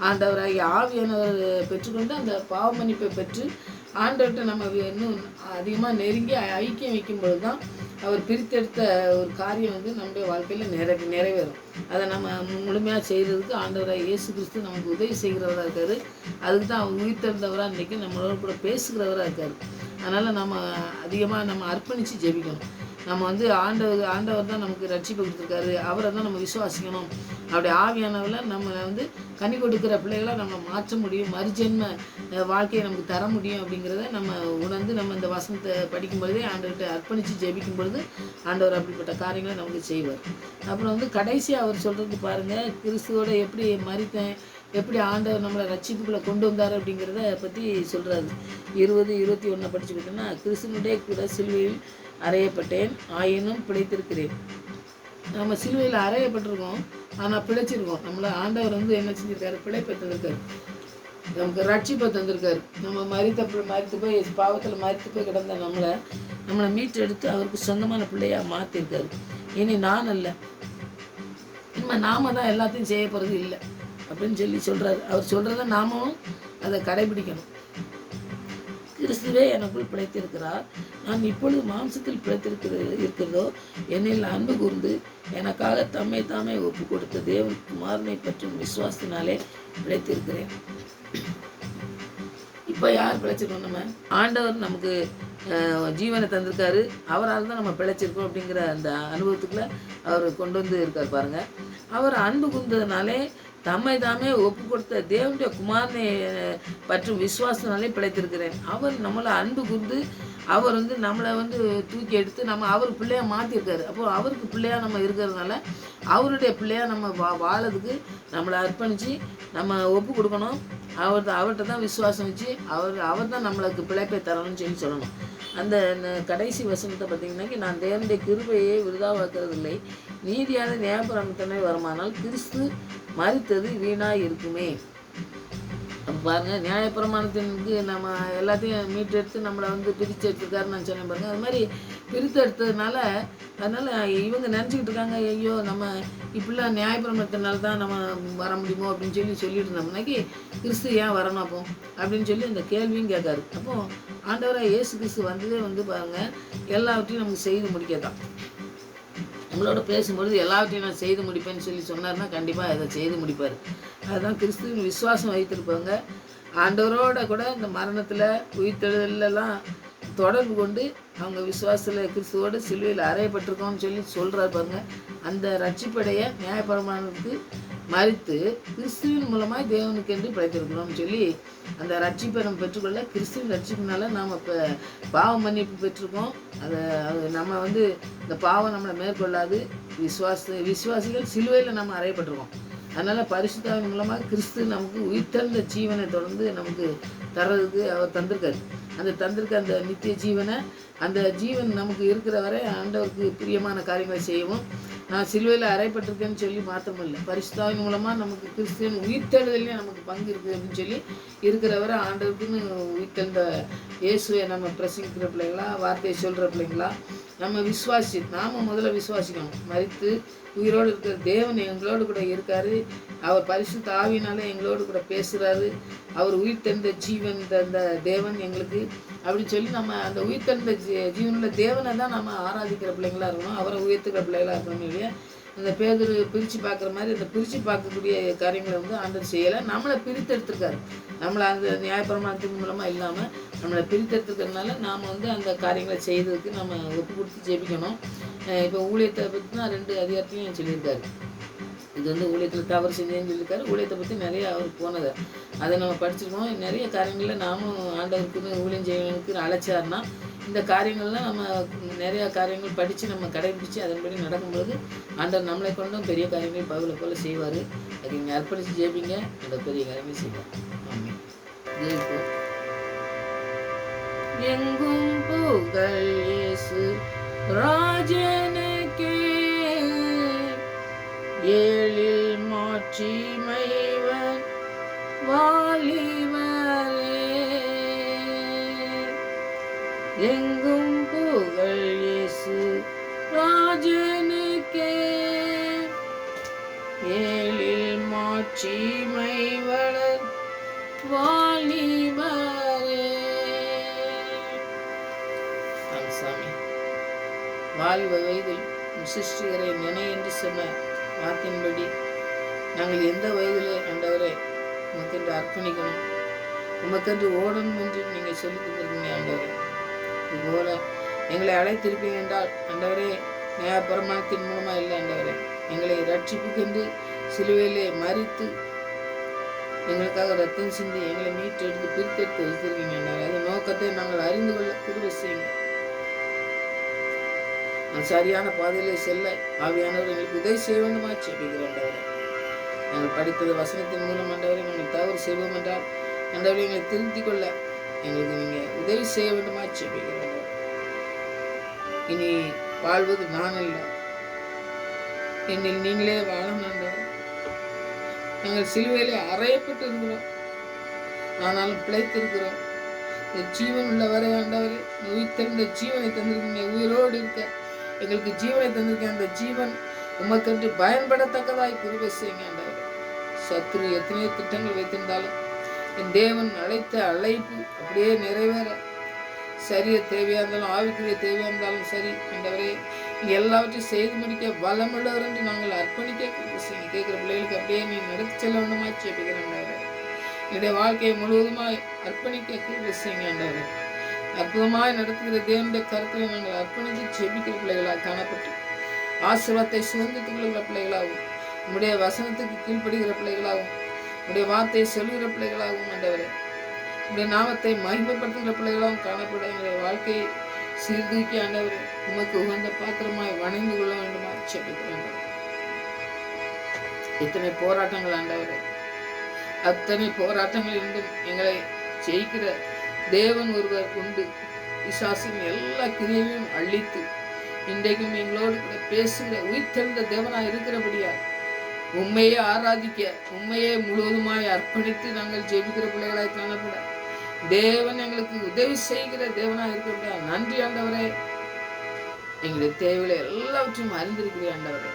ஆண்டவராகிய ஆவியானவர் பெற்றுக்கொண்டு அந்த பாவ மன்னிப்பை பெற்று ஆண்டவர்கிட்ட நம்ம இன்னும் அதிகமாக நெருங்கி ஐக்கியம் வைக்கும்பொழுது தான் அவர் பிரித்தெடுத்த ஒரு காரியம் வந்து நம்முடைய வாழ்க்கையில் நிறைவேறும். அதை நம்ம முழுமையாக செய்கிறதுக்கு ஆண்டவராக இயேசு கிறிஸ்து நமக்கு உதவி செய்கிறவராக இருக்கார். அதுக்கு தான் அவர் உயிர்த்தெழுந்தவராக இன்றைக்கி நம்மளோட கூட பேசுகிறவராக இருக்கார். அதனால் நம்ம அதிகமாக நம்ம அர்ப்பணித்து ஜெபிக்கணும். நம்ம வந்து ஆண்டவர் தான் நமக்கு ரட்சிப்பை கொடுத்துருக்காரு, அவரை தான் நம்ம விசுவாசிக்கணும். அப்படி ஆவியானவரில் நம்ம வந்து கனி கொடுக்குற பிள்ளைகளை நம்ம மாற்ற முடியும், மறுஜென்ம வாழ்க்கையை நமக்கு தர முடியும் அப்படிங்கிறத நம்ம உணர்ந்து நம்ம இந்த வசனத்தை படிக்கும் பொழுதே ஆண்டவர்கிட்ட அர்ப்பணித்து ஜெபிக்கும் பொழுது ஆண்டவர் அப்படிப்பட்ட காரியங்களை நமக்கு செய்வார். அப்புறம் வந்து கடைசியாக அவர் சொல்கிறது பாருங்கள், கிறிஸ்துவோட எப்படி மரித்தேன், எப்படி ஆண்டவர் நம்மளை ரட்சிப்புக்குள்ளே கொண்டு வந்தார் அப்படிங்கிறத பற்றி சொல்கிறாரு. 20-21 படிச்சுக்கிட்டோன்னா, கிறிஸ்துவனுடைய கூட சிலுவையில் அறையப்பட்டேன், ஆயினும் பிழைத்திருக்கிறேன். நம்ம சிலுவையில் அறையப்பட்டிருக்கோம், ஆனால் பிழைச்சிருக்கோம். நம்மளை ஆண்டவர் வந்து என்ன செஞ்சுருக்காரு? பிழைப்பை தந்திருக்காரு, நமக்கு ரட்சிப்பை தந்திருக்காரு. நம்ம மரித்து போய் பாவத்தில் மரித்து போய் கிடந்த நம்மளை மீட்டெடுத்து அவருக்கு சொந்தமான பிள்ளையாக மாற்றிருக்காரு. இனி நான் அல்ல, இனிமேல் நாம தான் எல்லாத்தையும் செய்ய போகிறது இல்லை அப்படின்னு சொல்கிறாரு. அவர் சொல்கிறத நாமும் அதை கடைபிடிக்கணும். கிறிஸ்துவே எனக்குள் பிழைத்திருக்கிறார், நான் இப்பொழுது மாம்சத்தில் இருக்கிறதோ என்னில் அன்பு கூர்ந்து எனக்காக தம்மை தாமே ஒப்பு கொடுத்த தேவன் குமாரனை பற்றும் விசுவாசத்தினாலே பிழைத்திருக்கிறேன். இப்போ யார் பிழைச்சிருக்கோம்? நம்ம ஆண்டவர் நமக்கு ஜீவனை தந்திருக்காரு, அவரால் தான் நம்ம பிழைச்சிருக்கோம் அப்படிங்கிற அந்த அனுபவத்துக்குள்ள அவர் கொண்டு வந்து இருக்கார் பாருங்கள். அவர் அன்பு கூர்ந்ததுனாலே தம்மை தாமே ஒப்பு கொடுத்த தேவனுடைய குமாரனை பற்றும் விசுவாசனாலே பிழைத்திருக்கிறேன். அவர் நம்மளை அன்பு கூர்ந்து அவர் வந்து நம்மளை வந்து தூக்கி எடுத்து நம்ம அவர் பிள்ளையாக மாற்றிருக்காரு. அப்போ அவருக்கு பிள்ளையாக நம்ம இருக்கிறதுனால அவருடைய பிள்ளையாக நம்ம வாழறதுக்கு நம்மளை அர்ப்பணித்து நம்ம ஒப்பு கொடுக்கணும். அவர்கிட்ட தான் விசுவாசம் வச்சு அவர் தான் நம்மளுக்கு பிழைப்பை தரணும்னு சொல்லணும். அந்த கடைசி வசனத்தை பார்த்திங்கன்னாக்கி, நான் தேவனுடைய கிருபையை விருதாவாக்குறதில்லை, நீதியான நியாயப்பிரமாணத்தினை வருமானால் கிறிஸ்து மரித்தது வீணாக இருக்குமே. அப்போ பாருங்கள், நியாயப்பிரமாணத்திற்கு நம்ம எல்லாத்தையும் மீட்டெடுத்து நம்மளை வந்து பிரித்து எடுத்துருக்காருன்னு நான் சொன்னேன் பாருங்கள். அது மாதிரி பிரித்து எடுத்ததுனால அதனால் இவங்க நினச்சிக்கிட்டு இருக்காங்க, ஐயோ நம்ம இப்படிலாம் நியாயப்பிரமாணத்தினால தான் நம்ம வர முடியுமோ அப்படின்னு சொல்லிட்டு இருந்தோம்னாக்கி கிறிஸ்து ஏன் வரணும் அப்போ அப்படின்னு சொல்லி அந்த கேள்வியும் கேட்காரு. அப்போது ஆண்டவராக இயேசு கிறிஸ்து வந்ததே வந்து பாருங்கள், எல்லாவற்றையும் நமக்கு செய்து முடிக்கத்தான். நம்மளோட பேசும்பொழுது எல்லாவற்றையும் நான் செய்து முடிப்பேன்னு சொன்னார்னா கண்டிப்பாக அதை செய்து முடிப்பார். அதுதான் கிறிஸ்துவின் விசுவாசம் வைத்திருப்பாங்க. ஆண்டவரோட கூட இந்த மரணத்தில் உயிர்த்தெழுதலாம் தொடர்பு கொண்டு அவங்க விசுவாசத்தில் கிறிஸ்துவோடு சிலுவையில் அறையப்பட்டிருக்கோம்னு சொல்கிறார் பாருங்க. அந்த ரட்சிப்படைய நியாயப்பிரமாணத்துக்கு மறித்து கிறிஸ்துவின் மூலமாக தேவனுக்கு என்று பிழைத்திருக்கிறோம்னு அந்த ரட்சிப்பை நம்ம பெற்றுக்கொள்ள கிறிஸ்துவின் ரட்சிப்பினால நாம் இப்போ பாவ மன்னிப்பு பெற்றிருக்கோம். அது நம்ம வந்து இந்த பாவம் நம்மளை மேற்கொள்ளாது. விசுவாசிகள் சிலுவையில் நம்ம அறையப்பட்டிருக்கோம். அதனால் பரிசுத்தாவின் மூலமாக கிறிஸ்து நமக்கு உயிர்த்தெழுந்த ஜீவனை தொடர்ந்து நமக்கு தர்றதுக்கு அவர் தந்திருக்காரு. அந்த நித்திய ஜீவனை, அந்த ஜீவன் நமக்கு இருக்கிற வரை ஆண்டவருக்கு பிரியமான காரியங்களை செய்யவும் நான் சிலுவையில் அறைப்பட்டிருக்கேன்னு சொல்லி மாத்திரமில்லை, பரிசுத்தாவின் மூலமாக நமக்கு கிறிஸ்துவின் உயிர்த்தெழுதலையும் நமக்கு பங்கு இருக்குது அப்படின்னு சொல்லி இருக்கிறவரை ஆண்டவருக்குன்னு உயிர்த்தெழுந்த இயேசுவை நம்ம பிரசங்கிக்கிற பிள்ளைங்களா, வார்த்தையை சொல்கிற பிள்ளைங்களா, நம்ம நாம் முதல்ல விசுவாசிக்கணும். மரித்து உயிரோடு இருக்கிற தேவன் எங்களோடு கூட இருக்கார், அவர் பரிசுத்த ஆவியினால எங்களோடு கூட பேசுகிறாரு, அவர் உயிர் தந்த ஜீவன் தந்த தேவன் எங்களுக்கு அப்படின்னு சொல்லி நம்ம அந்த உயிர் தந்த ஜீவனுள்ள தேவனை தான் நம்ம ஆராதிக்கிற பிள்ளைங்களா இருக்கணும், அவரை உயர்த்துக்கிற பிள்ளைகளாக இருக்கணும். இல்லையா அந்த பேதர் பிரித்து பார்க்குற மாதிரி அந்த பிரித்து பார்க்கக்கூடிய காரியங்களை ஆண்டவர் செய்யலை, நம்மளை பிரித்தெடுத்துருக்காரு. நம்மளை அந்த நியாயப்பிரமாணத்தின் மூலமாக இல்லாமல் நம்மளை பிரித்தெடுத்துக்கிறதுனால நாம் அந்த காரியங்களை செய்கிறதுக்கு நம்ம ஒப்பு கொடுத்து ஜெபிக்கணும். இப்போ ஊழியத்தை பற்றி தான் 2 அதிகாரத்தையும் சொல்லியிருக்காரு. இது ஊழியத்தில் தவறு செஞ்சேன்னு சொல்லியிருக்காரு. ஊழியத்தை பற்றி நிறைய அவர் போனதை அதை நம்ம படிச்சிருக்கோம். நிறைய காரியங்களில் நாமும் ஆண்டவருக்குன்னு ஊழியம் செய்வனுக்கு அழைச்சாருன்னா இந்த காரியங்கள்லாம் நம்ம நிறையா காரியங்கள் படித்து நம்ம கடைபிடிச்சு அதன்படி நடக்கும்போது ஆண்டவர் நம்மளை கொண்டும் பெரிய காரியங்கள் பவுலை போல் செய்வார். அது நீங்கள் அர்ப்பணித்து ஜெபிங்க, அந்த பெரிய காரியங்கள் செய்வார். ஆமாம். ஜெயிப்போம். எங்கும் புகழ் இயேசு ராஜனுக்கே, ஏழில் மாட்சிமைவர் வாலிபரே. எங்கும் புகழ் இயேசு ராஜனுக்கே, ஏழில் மாட்சிமைவர் வாலிபரே. சாமி, வாலிப வயதில் சிருஷ்டிகரை நினை என்று சொன்ன வார்த்தையின்படி நாங்கள் எந்த வயதிலே ஆண்டவரை உமக்கென்று அர்ப்பணிக்கணும், உமக்கென்று ஓடணும் என்று நீங்கள் சொல்லிக் கொடுத்துருக்கீங்க ஆண்டவரே. இதுபோல எங்களை அழைத்திருப்பீங்க என்றால் ஆண்டவரே நியாயப்பிரமாணத்தின் மூலமாக இல்லை ஆண்டவரே, எங்களை ரட்சிப்புக்கென்று சிலுவையிலே மரித்து எங்களுக்காக ரத்தம் சிந்தி எங்களை மீட்டெடுத்து பிரித்தெடுத்து வைத்திருக்கீங்க ஆண்டவரே. அந்த நோக்கத்தை நாங்கள் அறிந்து கொள்ள கிருபை செய்யுங்க. சரியான பாதையிலே செல்ல ஆவியானவர் எங்களுக்கு உதவி செய்ய வேண்டுமா ஜெபிக்கிறோம் ஆண்டவரே. நாங்கள் படித்தது வசனத்தின் மூலம் ஆண்டவரை நாங்கள் தவறு செய்வோம் என்றால் ஆண்டவரை எங்களை திருத்திக் கொள்ள எங்களுக்கு நீங்கள் உதவி செய்ய வேண்டுமா ஜெபிக்கிறோம். இனி வாழ்வது நான் அல்ல, என்னில் நீங்களே வாழணும் ஆண்டவரே. நாங்கள் சிலுவையிலே அறையப்பட்டு இருக்கிறோம், ஆனாலும் பிழைத்திருக்கிறோம். இந்த ஜீவன் உள்ளவரை ஆண்டவரே, உயிர்த்தெழுந்த ஜீவனை தந்திருக்கீங்க, உயிரோடு இருக்க எங்களுக்கு ஜீவனை தந்திருக்கேன். அந்த ஜீவன் உமக்கென்று பயன்படத்தக்கதாய் கிருபை செய்யுங்க ஆண்டவரே. சத்துரு எத்தனையோ திட்டங்கள் வைத்திருந்தாலும் என் தேவன் அழைத்த அழைப்பு அப்படியே நிறைவேற, சரிய தேவையாக இருந்தாலும் ஆவிக்குரிய தேவையாக இருந்தாலும் சரி ஆண்டவரே, எல்லாவற்றையும் செய்து முடிக்க வளமுள்ளவர் என்று நாங்கள் அர்ப்பணிக்க கிருபை செய்யுங்க. கேட்குற பிள்ளைகளுக்கு அப்படியே நீ நடத்தி செல்ல வேண்டுமா ஜெபிக்கிறேன் ஆண்டவரே. என்னுடைய வாழ்க்கையை முழுவதுமாய் அர்ப்பணிக்க கிருபை செய்யுங்க ஆண்டவரே. அற்புதமாய் நடத்துகிற தேவனுடைய கருத்தை நாங்கள் அர்ப்பணித்து ஜெபிக்கிற பிள்ளைகளாக காணப்பட்டு ஆசீர்வாதத்தை சுதந்திரத்துக் கொள்கிற பிள்ளைகளாகவும், உங்களுடைய வசனத்துக்கு கீழ்ப்படுகிற பிள்ளைகளாகவும், உங்களுடைய வார்த்தையை சொல்லுகிற பிள்ளைகளாகவும் ஆண்டவரே, உங்களுடைய நாமத்தை மகிமைப்படுத்துகிற பிள்ளைகளாகவும் காணப்பட எங்களுடைய வாழ்க்கையை சீர்தூக்கி ஆண்டவரே உமக்கு உகந்த பாத்திரமாய் வணைந்து கொள்ள வேண்டுமா ஜெபிக்கிறேன். எத்தனை போராட்டங்கள் ஆண்டவரே, அத்தனை போராட்டங்கள் இருந்தும் எங்களை ஜெயிக்கிற தேவன் ஒருவர் உண்டு. பிசாசின் எல்லா கிரியையும் அழித்து இன்றைக்கும் எங்களோடு கூட பேசுகிற உயிர்த்தெழுந்த தேவனாய் இருக்கிறபடியா உண்மையை ஆராதிக்க, உண்மையை முழுவதுமாய் அர்ப்பணித்து நாங்கள் ஜெபிக்கிற பிள்ளைகளாய் காணப்பட தேவன் எங்களுக்கு உதவி செய்கிற தேவனாய் இருக்கிறபடியா நன்றி ஆண்டவரே. எங்களுடைய தேவைகளை எல்லாவற்றையும் அறிந்திருக்கிறேன் ஆண்டவரே.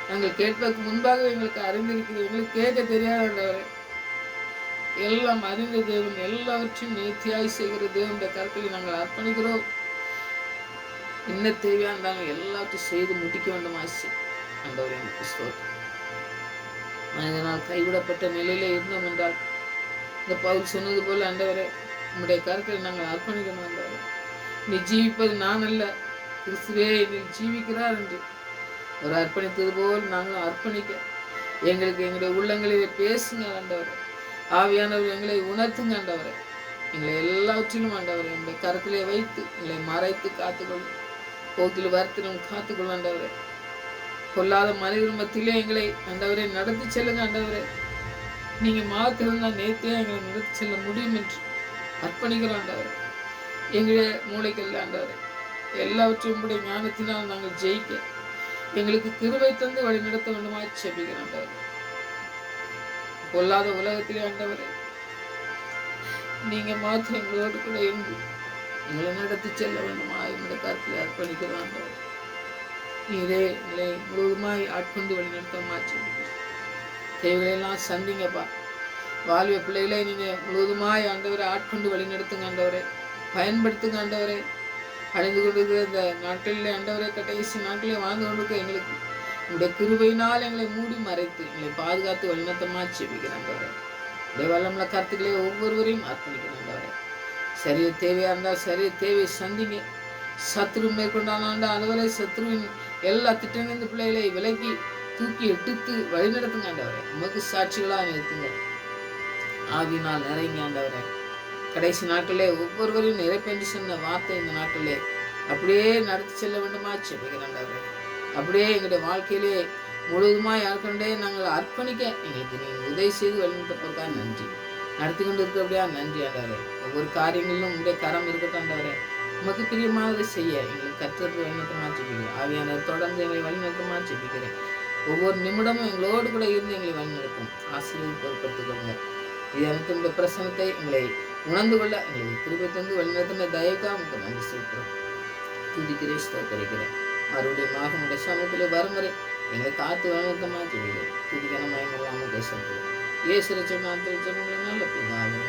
நாங்கள் கேட்பதற்கு முன்பாக எங்களுக்கு அறிந்திருக்கிறேன், எங்களுக்கு கேட்க தெரியாத ஆண்டவரே. எல்லாம் அறிந்த தேவன், எல்லாவற்றையும் நேர்த்தியாய் செய்கிற தேவனுடைய கருத்தில் நாங்கள் அர்ப்பணிக்கிறோம். என்ன தேவையா இருந்தாலும் எல்லாத்தையும் செய்து முடிக்க வேண்டும் ஆசை ஆண்டவரே. மனிதனால் கைவிடப்பட்ட நிலையில இருந்தோம் என்றால் இந்த பவுல் சொன்னது போல ஆண்டவரே உங்களுடைய கருத்தில் நாங்கள் அர்ப்பணிக்கணும் ஆண்டவரே. நீ ஜீவிப்பது நான் அல்ல, கிறிஸ்துவே என்னில் ஜீவிக்கிறார் என்று ஒரு அர்ப்பணித்தது போல் நாங்கள் அர்ப்பணிக்க எங்களுக்கு எங்களுடைய உள்ளங்களிலே பேசுங்க ஆண்டவரே. ஆவியானவர் எங்களை உணர்த்துங்க ஆண்டவரே. எங்களை எல்லாவற்றிலும் ஆண்டவரே எங்களுடைய கருத்திலே வைத்து எங்களை மறைத்து காத்துக்கொள்ளும், போக்கில் வருத்திலும் காத்துக்கொள்ளும் ஆண்டவரே. கொல்லாத மனிதர் மத்தியிலே எங்களை ஆண்டவரே நடத்தி செல்லுங்க ஆண்டவரே. நீங்கள் மாத்திருந்தால் நேர்த்தியா எங்களை நடத்தி செல்ல முடியும் என்று அர்ப்பணிக்கிறோம் ஆண்டவரே. எங்களுடைய மூளைக்கல்ல ஆண்டவரே எல்லாவற்றையும் உங்களுடைய ஞானத்தினால் நாங்கள் ஜெயிக்க எங்களுக்கு கிருபை தந்து வழி நடத்த வேண்டுமா செபிக்கிறேன் ஆண்டவரே. பொல்லாத உலகத்திலே ஆண்டவரே, நீங்க மாத்திரம் எங்களோடு கூட இருந்து எங்களை நடத்தி செல்ல வேண்டுமா என்னுடைய கருத்தில் அர்ப்பணிக்கிறோம் ஆண்டவரே. நீரே எங்களை முழுவதுமாய் ஆட்கொண்டு வழி நடத்தமா செபிக்கிறேன். தேவைகளெல்லாம் சந்திங்கப்பா. வாழ்வை பிள்ளைகளை நீங்க முழுவதுமாய் ஆண்டவரை ஆட்கொண்டு வழி நடத்துங்க ஆண்டவரே. பயன்படுத்துங்க ஆண்டவரே. அடைந்து கொண்டிருக்கிற இந்த நாட்களில் ஆண்டவரே, கடைசி நாட்களில் வாழ்ந்து கொண்டிருக்க எங்களுக்கு உங்களுடைய கிருபையினால் எங்களை மூடி மறைத்து எங்களை பாதுகாத்து வழிநடத்தமா செபிக்கிறேன் ஆண்டவரே. உடைய வல்லமுள்ள கருத்துக்களை ஒவ்வொருவரையும் அர்ப்பணிக்கிறேன் ஆண்டவரே. சரிய தேவையா இருந்தால் சரிய தேவையை சந்திங்க. சத்ரு மேற்கொண்டான ஆண்டவரே, சத்ருவின் எல்லா திட்டங்களின் பிள்ளைகளை விலக்கி தூக்கி எடுத்து வழிநடத்துங்க ஆண்டவரே. உமக்கு சாட்சிகளாக நிறுத்துங்க. ஆவியினால் நிறைங்க ஆண்டவரே. கடைசி நாட்களே ஒவ்வொருவரையும் நிறைப்பென்று சொன்ன வார்த்தை இந்த நாட்களே அப்படியே நடத்தி செல்ல வேண்டுமா செபிக்கிறேன் ஆண்டவரே. அப்படியே எங்களுடைய வாழ்க்கையிலே முழுவதுமாய் யாருக்கண்டே நாங்கள் அர்ப்பணிக்க எங்களுக்கு நீங்கள் உதவி செய்து வழிநடத்தப்போக்கா நன்றி. நடத்தி கொண்டு இருக்கிறபடியா நன்றி ஆண்டவரே. ஒவ்வொரு காரியங்களிலும் உங்களுடைய கரம் இருக்கட்டும் ஆண்டவரே. உமக்கு பிரியமானதை செய்ய எங்களுக்கு கற்றுக்கு வழிநடத்தமா செபிக்கிறேன். ஆவியான தொடர்ந்து எங்களை வழிநடத்தமா செபிக்கிறேன். ஒவ்வொரு நிமிடமும் எங்களோடு கூட இருந்து எங்களை வழிநடத்தும் ஆசீர்வாதம் பொறுப்படுத்திக் கொள்ளுங்க. இது எனக்கு இந்த பிரசனத்தை எங்களை உணர்ந்து கொள்ள எங்களுக்கு கிருபை தந்து வழிநடத்தின தயவுக்காக உங்களுக்கு நன்றி செலுத்துகிறோம். துதிக்கிறேன், ஸ்தோத்திரிக்கிறேன். மறுபடியும் உடைய சமூகத்தில் வரும் வரை எங்களை காத்து வழிநடத்தமா சொல்லுகிறேன். துதிக்கணமாக எங்களாமல் பேசுகிறோம். ஏசுரட்சம் நல்ல பிதாவே.